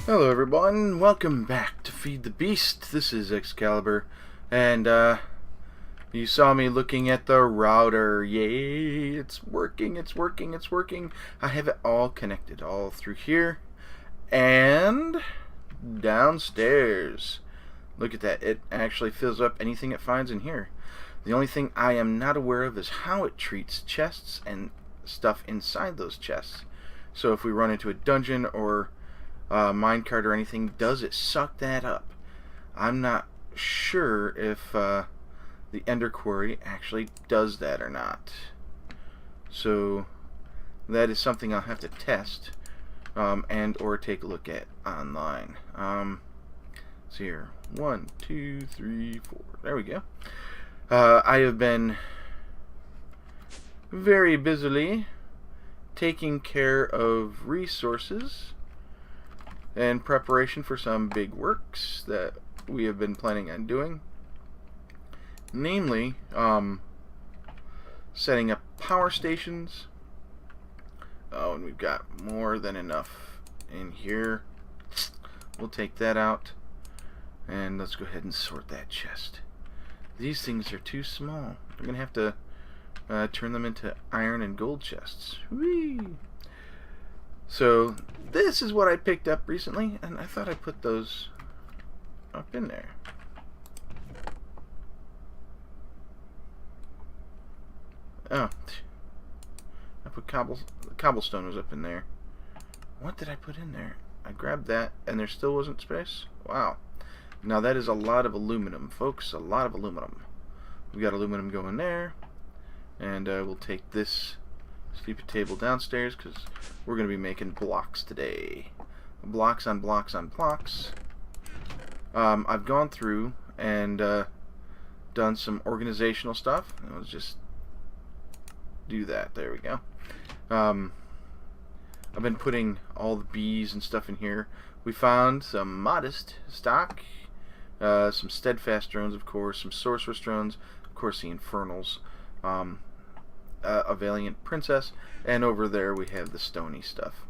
Hello everyone, welcome back to Feed the Beast. This is Excalibur, and you saw me looking at the router. Yay, it's working, it's working, it's working. I have it all connected, all through here, and downstairs. Look at that, it actually fills up anything it finds in here. The only thing I am not aware of is how it treats chests and stuff inside those chests. So if we run into a dungeon or minecart or anything, does it suck that up? I'm not sure if the Ender Quarry actually does that or not. So that is something I'll have to test and or take a look at online. So here, 1, 2, 3, 4. There we go. I have been very busily taking care of resources in preparation for some big works that we have been planning on doing, namely setting up power stations. Oh, and we've got more than enough in here. We'll take that out, and let's go ahead and sort that chest. These things are too small. We're gonna have to turn them into iron and gold chests. Whee! So this is what I picked up recently, and I thought I'd put those up in there. Oh, I put cobblestone was up in there. What did I put in there? I grabbed that, and there still wasn't space? Wow. Now that is a lot of aluminum, folks. A lot of aluminum. We got aluminum going there, and we'll take this stupid table downstairs because we're going to be making blocks today. Blocks on blocks on blocks. I've gone through and done some organizational stuff. Let's just do that. There we go. I've been putting all the bees and stuff in here. We found some modest stock, some steadfast drones, of course, some sorceress drones, of course the infernals, a valiant princess, and over there we have the stony stuff.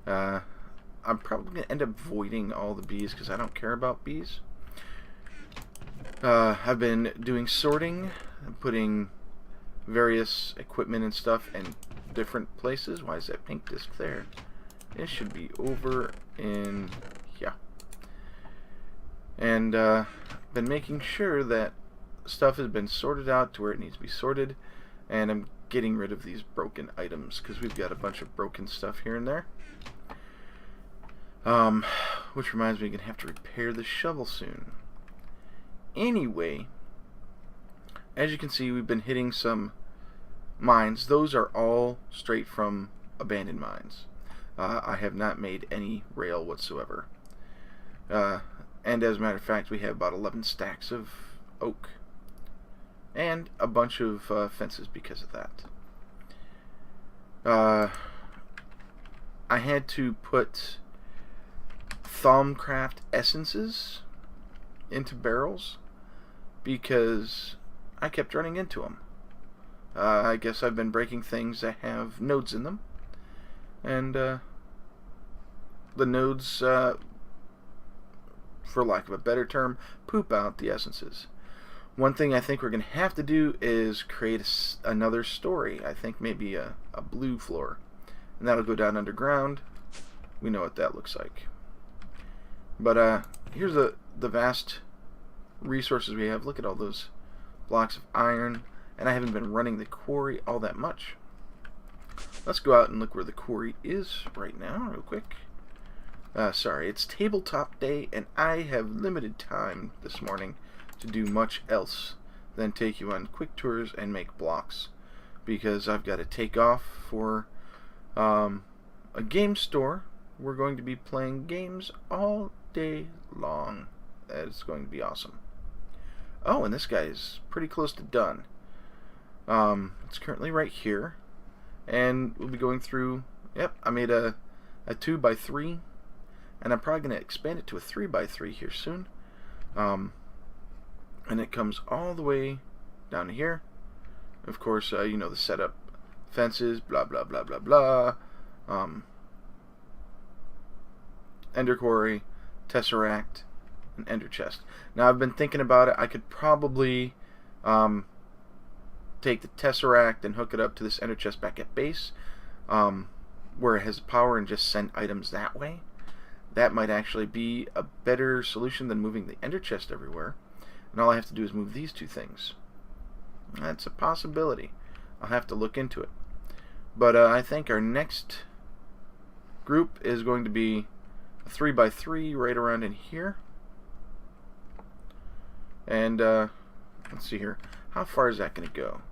I'm probably going to end up voiding all the bees because I don't care about bees. I've been doing sorting, putting various equipment and stuff in different places. Why is that pink disc there? It should be over in here. And been making sure that stuff has been sorted out to where it needs to be sorted, and I'm getting rid of these broken items because we've got a bunch of broken stuff here and there. Which reminds me, I'm going to have to repair the shovel soon. Anyway, as you can see, we've been hitting some mines. Those are all straight from abandoned mines. I have not made any rail whatsoever. And as a matter of fact, we have about 11 stacks of oak and a bunch of fences because of that. I had to put Thaumcraft essences into barrels because I kept running into them. I guess I've been breaking things that have nodes in them, and the nodes, for lack of a better term, poop out the essences. One thing I think we're going to have to do is create another story. I think maybe a blue floor, and that'll go down underground. We know what that looks like. But here's the vast resources we have. Look at all those blocks of iron, and I haven't been running the quarry all that much. Let's go out and look where the quarry is right now real quick. Sorry, it's tabletop day, and I have limited time this morning to do much else than take you on quick tours and make blocks, because I've got to take off for a game store. We're going to be playing games all day long. It's going to be awesome. Oh, and this guy is pretty close to done. It's currently right here, and we'll be going through. Yep, I made a 2x3, and I'm probably going to expand it to a 3x3 here soon. And it comes all the way down to here. Of course, you know the setup, fences, blah blah blah blah blah. ender quarry, tesseract, and ender chest. Now I've been thinking about it. I could probably take the tesseract and hook it up to this ender chest back at base, where it has power, and just send items that way. That might actually be a better solution than moving the ender chest everywhere. And all I have to do is move these two things. That's a possibility. I'll have to look into it. But I think our next group is going to be a 3x3 right around in here. And let's see here. How far is that going to go?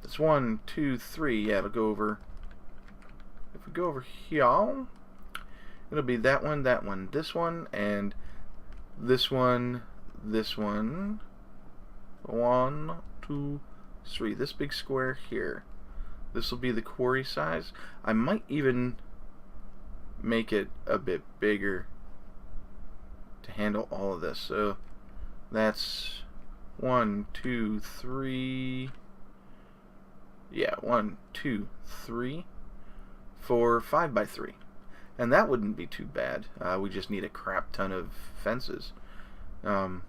That's 1, 2, 3. Yeah, it'll go over. If we go over here, it'll be that one, this one, and this one, this one. 1, 2, 3. This big square here. This will be the quarry size. I might even make it a bit bigger to handle all of this. So that's 1, 2, 3. Yeah, 1, 2, 3, 4, 5x3. And that wouldn't be too bad. We just need a crap ton of fences. And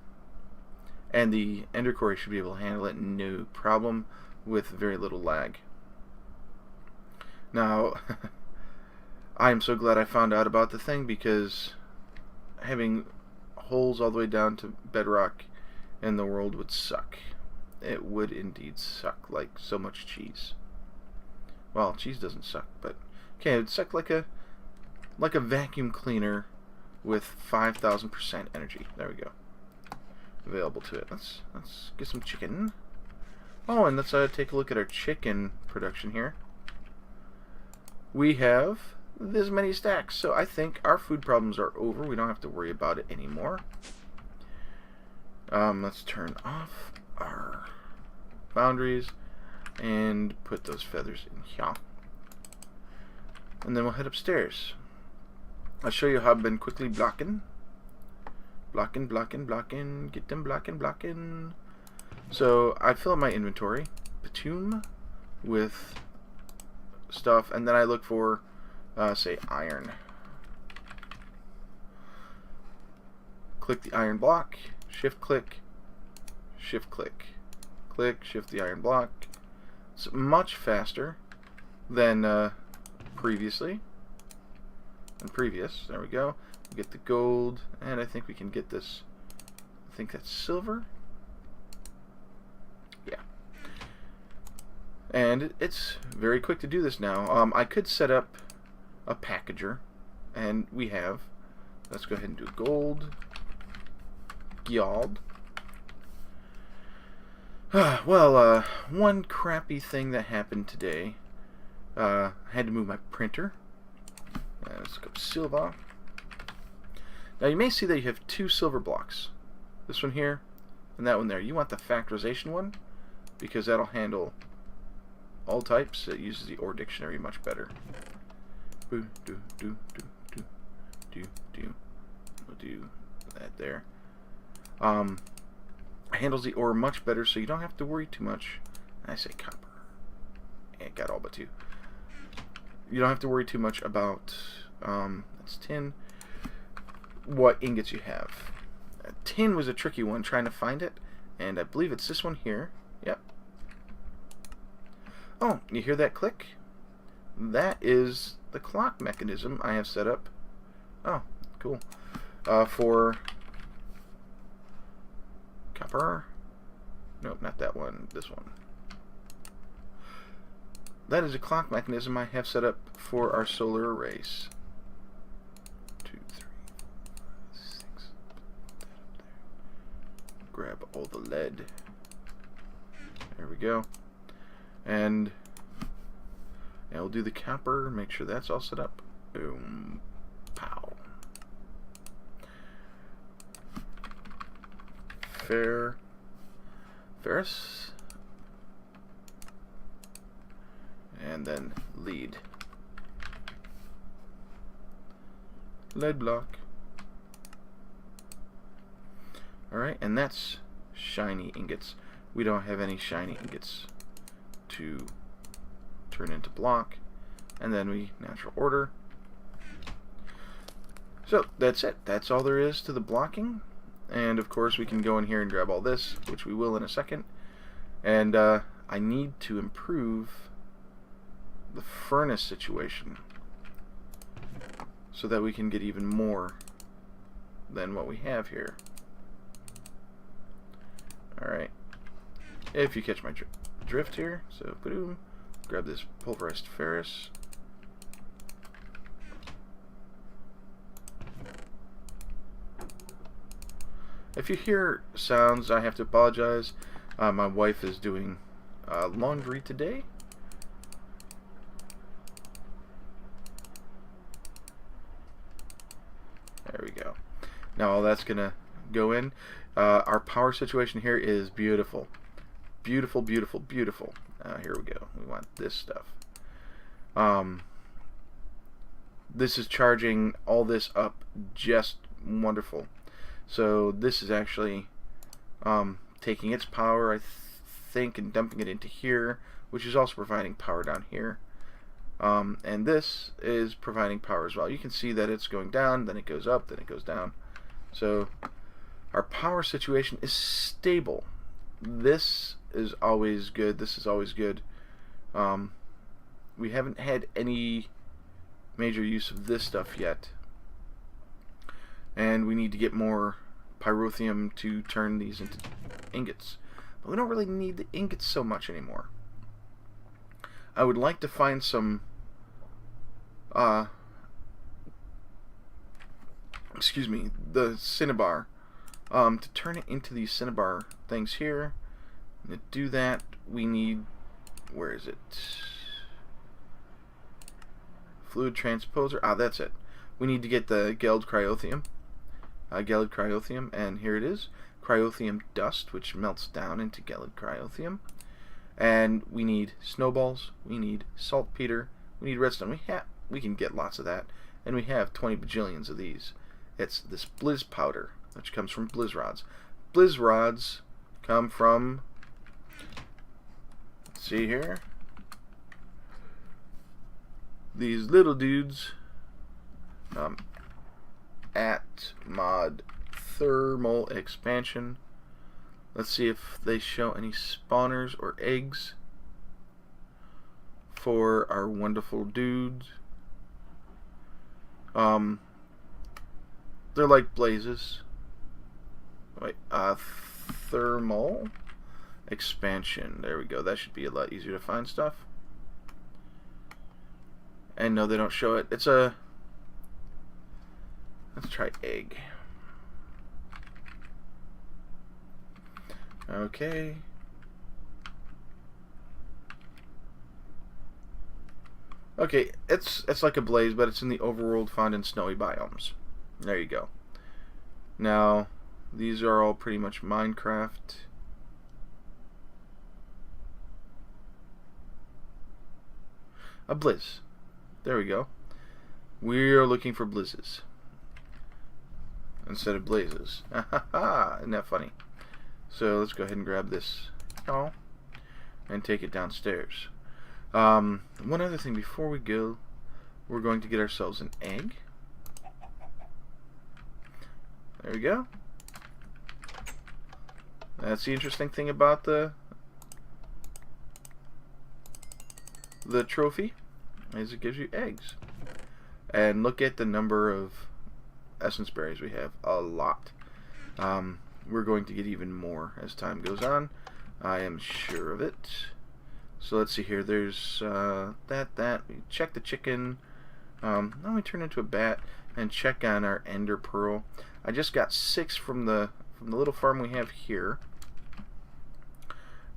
the ender quarry should be able to handle it no problem with very little lag. Now, I am so glad I found out about the thing, because having holes all the way down to bedrock in the world would suck. It would indeed suck like so much cheese. Well, cheese doesn't suck, but okay, it would suck like a vacuum cleaner with 5,000% energy. There we go. Available to it. Let's get some chicken. Oh, and let's take a look at our chicken production here. We have this many stacks, so I think our food problems are over. We don't have to worry about it anymore. Let's turn off our boundaries and put those feathers in here. And then we'll head upstairs. I'll show you how I've been quickly blocking. Blocking. Get them blocking. So I fill up my inventory, bitumen, with stuff, and then I look for, say, iron. Click the iron block, shift click, click, shift the iron block. It's much faster than previously. There we go. We get the gold, and I think we can get this. I think that's silver. Yeah. And it's very quick to do this now. I could set up a packager, and we have. Let's go ahead and do gold. Gyald. Well, one crappy thing that happened today. I had to move my printer. Let's go silver. Now you may see that you have two silver blocks. This one here and that one there. You want the factorization one because that'll handle all types. It uses the OR dictionary much better. We'll do that there. Handles the ore much better, so you don't have to worry too much. I say copper. It got all but two. You don't have to worry too much about that's tin. What ingots you have. Tin was a tricky one trying to find it, and I believe it's this one here. Yep. Oh, you hear that click? That is the clock mechanism I have set up. Oh, cool. For copper. Nope, not that one. This one. That is a clock mechanism I have set up for our solar arrays. 2, 3, 4, 5, 6. Grab all the lead. There we go. And we'll do the copper. Make sure that's all set up. Boom. Pow. Ferrous. And then lead. Lead block. Alright, and that's shiny ingots. We don't have any shiny ingots to turn into block. And then we natural order. So that's it. That's all there is to the blocking. And of course we can go in here and grab all this, which we will in a second. And I need to improve the furnace situation so that we can get even more than what we have here. Alright. If you catch my drift here. So, boom. Grab this pulverized ferrous. If you hear sounds, I have to apologize. My wife is doing laundry today. There we go. Now all that's gonna go in. Our power situation here is beautiful. Beautiful, beautiful, beautiful. Here we go. We want this stuff. This is charging all this up just wonderful. So this is actually taking its power, I think, and dumping it into here, which is also providing power down here. And this is providing power as well. You can see that it's going down, then it goes up, then it goes down. So our power situation is stable. This is always good. This is always good. We haven't had any major use of this stuff yet. And we need to get more pyrotheum to turn these into ingots. But we don't really need the ingots so much anymore. I would like to find some excuse me, the cinnabar, to turn it into these cinnabar things here. And to do that, we need, where is it? Fluid transposer. Ah, that's it. We need to get the Geld cryothium. Geld cryothium, and here it is. Cryothium dust, which melts down into Geld cryothium. And we need snowballs, we need saltpeter, we need redstone. We can get lots of that, and we have 20 bajillions of these. It's this blizz powder, which comes from blizz rods. Blizz rods come from, let's see here, these little dudes at mod thermal expansion. Let's see if they show any spawners or eggs for our wonderful dudes. They're like blazes. Wait, thermal expansion. There we go. That should be a lot easier to find stuff. And no, they don't show it. It's a, let's try egg. Okay. Okay, it's like a blaze, but it's in the overworld found in snowy biomes. There you go. Now, these are all pretty much Minecraft. A blizz. There we go. We're looking for blizzes instead of blazes. Isn't that funny? So let's go ahead and grab this and take it downstairs. One other thing before we go, we're going to get ourselves an egg. There we go. That's the interesting thing about the trophy, is it gives you eggs. And look at the number of essence berries we have. A lot. We're going to get even more as time goes on. I am sure of it. So let's see here. There's that. We check the chicken. Now we turn into a bat and check on our ender pearl. I just got 6 from the little farm we have here.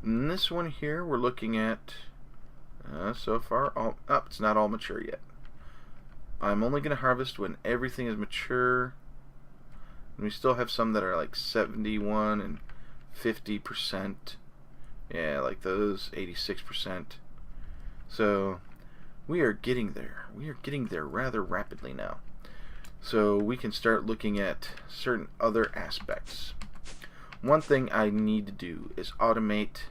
And this one here we're looking at so far. It's not all mature yet. I'm only going to harvest when everything is mature. And we still have some that are like 71 and 50%. Yeah, like those 86%. So we are getting there. We are getting there rather rapidly now. So we can start looking at certain other aspects. One thing I need to do is automate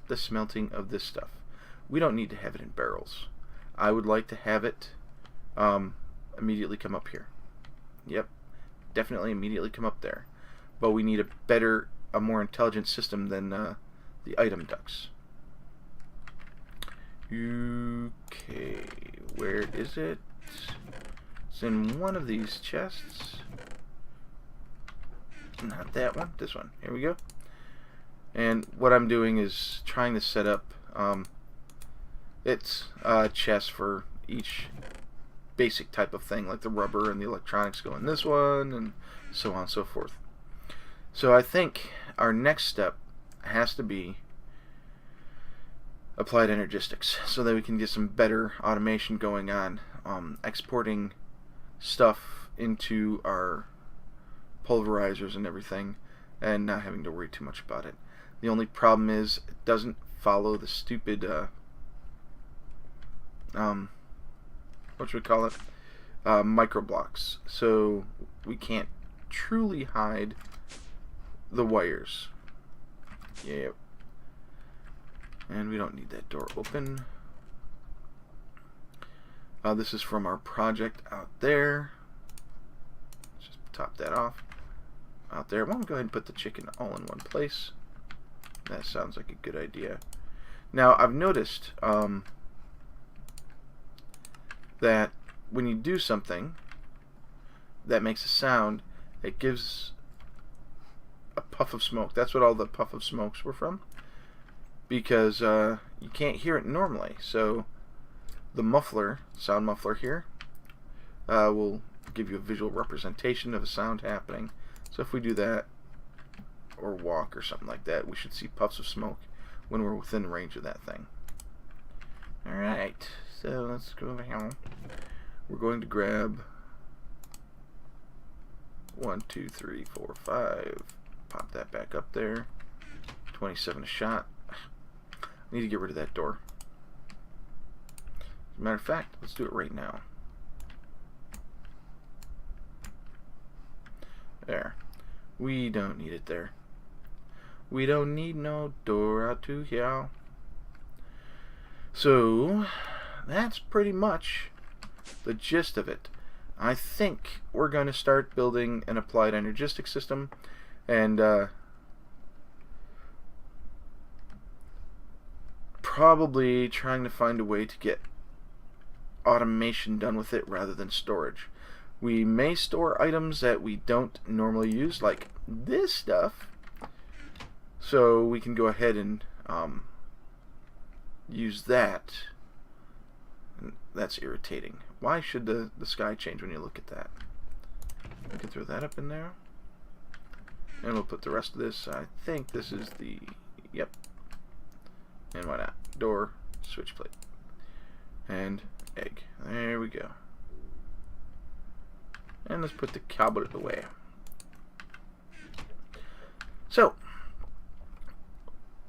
the smelting of this stuff. We don't need to have it in barrels. I would like to have it immediately come up here. Yep, definitely immediately come up there. But we need a more intelligent system than the item ducts. Okay, where is it? It's in one of these chests. Not that one, this one. Here we go. And what I'm doing is trying to set up it's a chest for each basic type of thing, like the rubber and the electronics go in this one, and so on and so forth. So I think our next step has to be applied energistics, so that we can get some better automation going on, exporting stuff into our pulverizers and everything, and not having to worry too much about it. The only problem is it doesn't follow the stupid what should we call it? Micro blocks. So we can't truly hide the wires. Yep. And we don't need that door open. This is from our project out there. Let's just top that off. Out there. Why don't we go ahead and put the chicken all in one place? That sounds like a good idea. Now, I've noticed that when you do something that makes a sound, it gives a puff of smoke. That's what all the puff of smokes were from. Because you can't hear it normally. So the muffler, sound muffler here, will give you a visual representation of a sound happening. So if we do that, or walk or something like that, we should see puffs of smoke when we're within range of that thing. Alright, so let's go over here. We're going to grab 1, 2, 3, 4, 5. Pop that back up there. 27 a shot. I need to get rid of that door. As a matter of fact, let's do it right now. There. We don't need it there. We don't need no door out to here. So, that's pretty much the gist of it. I think we're going to start building an applied energistic system, and probably trying to find a way to get automation done with it rather than storage. We may store items that we don't normally use, like this stuff, so we can go ahead and use that. That's irritating. Why should the sky change when you look at that? We can throw that up in there. And we'll put the rest of this. I think this is the... Yep. And why not? Door, switch plate. And egg. There we go. And let's put the cowbell away. So,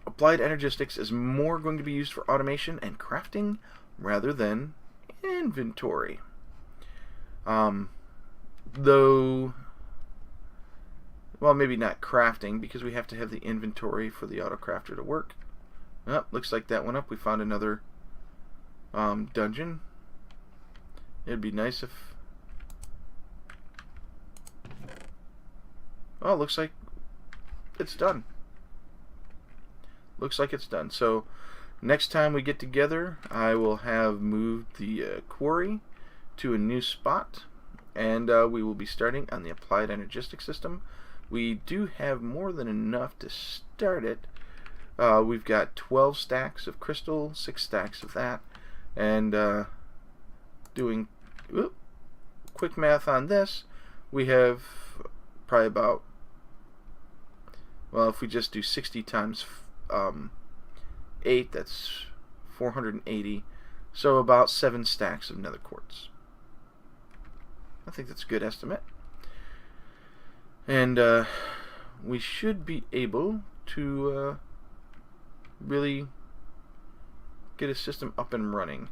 applied energistics is more going to be used for automation and crafting rather than inventory. Though, well, maybe not crafting, because we have to have the inventory for the autocrafter to work. Oh, looks like that went up. We found another dungeon. It'd be nice if... Oh, looks like it's done. Looks like it's done. So, next time we get together, I will have moved the quarry to a new spot, and we will be starting on the applied energistic system. We do have more than enough to start it. We've got 12 stacks of crystal, 6 stacks of that, and doing quick math on this, we have probably about, well, if we just do 60 times 8, that's 480, so about 7 stacks of nether quartz. I think that's a good estimate. And we should be able to really get a system up and running.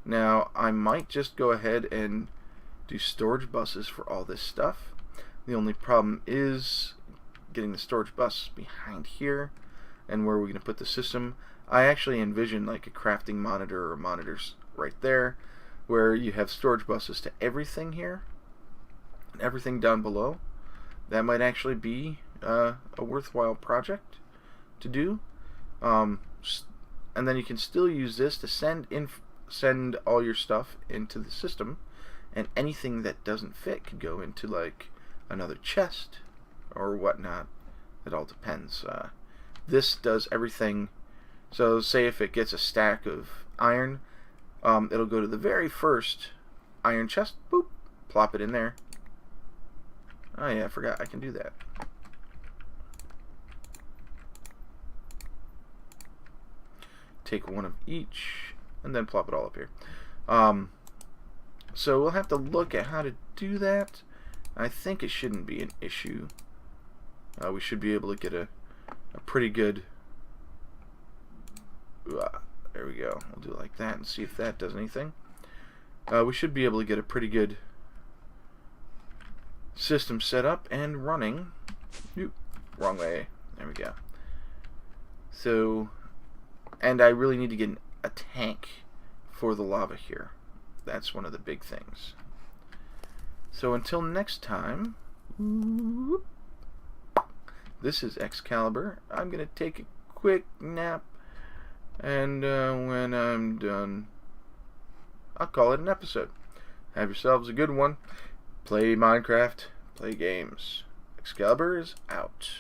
Now, I might just go ahead and do storage buses for all this stuff. The only problem is getting the storage bus behind here, and where we're going to put the system. I actually envision like a crafting monitor or monitors right there, where you have storage buses to everything here. and everything down below, that might actually be a worthwhile project to do. And then you can still use this to send all your stuff into the system, and anything that doesn't fit could go into like another chest or whatnot. It all depends. This does everything. So say if it gets a stack of iron, it'll go to the very first iron chest, boop, plop it in there. Oh yeah, I forgot I can do that. Take one of each and then plop it all up here. So we'll have to look at how to do that. I think it shouldn't be an issue. We should be able to get a pretty good... there we go. We'll do it like that and see if that does anything. We should be able to get a pretty good system set up and running. Oop, wrong way. There we go. So, and I really need to get a tank for the lava here. That's one of the big things. So until next time, this is Excalibur. I'm going to take a quick nap, and when I'm done, I'll call it an episode. Have yourselves a good one. Play Minecraft, play games. Excalibur is out.